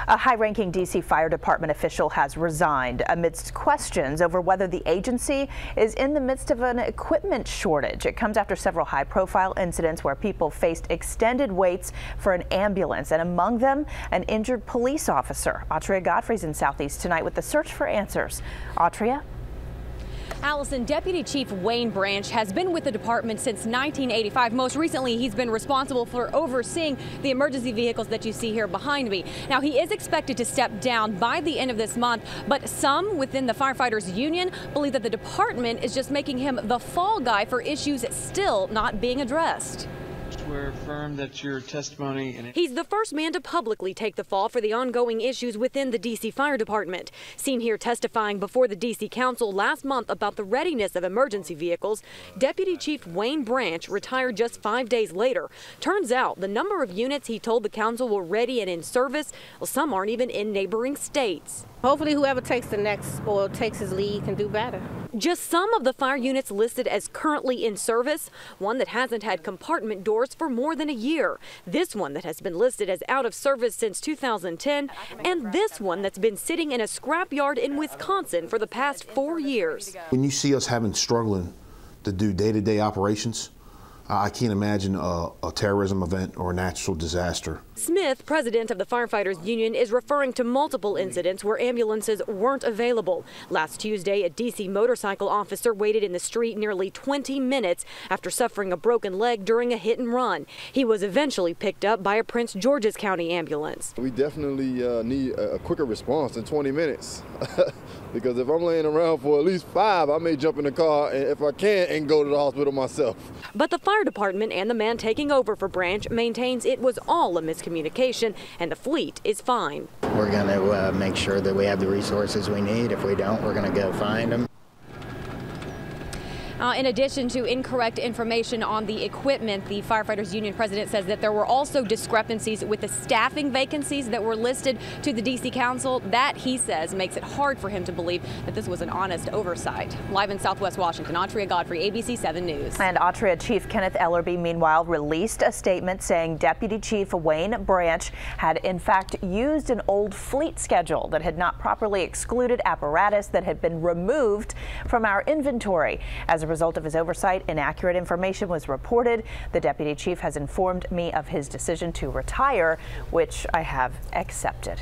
A high-ranking D.C. Fire Department official has resigned amidst questions over whether the agency is in the midst of an equipment shortage. It comes after several high-profile incidents where people faced extended waits for an ambulance, and among them, an injured police officer. Autria Godfrey's in Southeast tonight with the search for answers. Autria? Allison, Deputy Chief Wayne Branch has been with the department since 1985. Most recently, he's been responsible for overseeing the emergency vehicles that you see here behind me. Now, he is expected to step down by the end of this month, but some within the firefighters union believe that the department is just making him the fall guy for issues still not being addressed. We're affirmed that your testimony. He's the first man to publicly take the fall for the ongoing issues within the D.C. Fire Department. Seen here testifying before the D.C. Council last month about the readiness of emergency vehicles, Deputy Chief Wayne Branch retired just 5 days later. Turns out the number of units he told the council were ready and in service, well, some aren't even in neighboring states. Hopefully whoever takes the next or takes his lead can do better. Just some of the fire units listed as currently in service, one that hasn't had compartment doors for more than a year, this one that has been listed as out of service since 2010, and this one that's been sitting in a scrapyard in Wisconsin for the past 4 years. When you see us struggling to do day-to-day operations, I can't imagine a terrorism event or a natural disaster. Smith, president of the Firefighters Union, is referring to multiple incidents where ambulances weren't available. Last Tuesday, a D.C. motorcycle officer waited in the street nearly 20 minutes after suffering a broken leg during a hit and run. He was eventually picked up by a Prince George's County ambulance. We definitely need a quicker response in 20 minutes. Because if I'm laying around for at least 5, I may jump in the car, and if I can, and go to the hospital myself. But the fire department and the man taking over for Branch maintains it was all a miscommunication and the fleet is fine. We're going to make sure that we have the resources we need. If we don't, we're going to go find them. In addition to incorrect information on the equipment, the Firefighters Union president says that there were also discrepancies with the staffing vacancies that were listed to the D.C. Council. That, he says, makes it hard for him to believe that this was an honest oversight. Live in Southwest Washington, Autria Godfrey, ABC 7 News. And Autria Chief Kenneth Ellerby, meanwhile, released a statement saying Deputy Chief Wayne Branch had, in fact, used an old fleet schedule that had not properly excluded apparatus that had been removed from our inventory. As a result of his oversight, inaccurate information was reported. The deputy chief has informed me of his decision to retire, which I have accepted.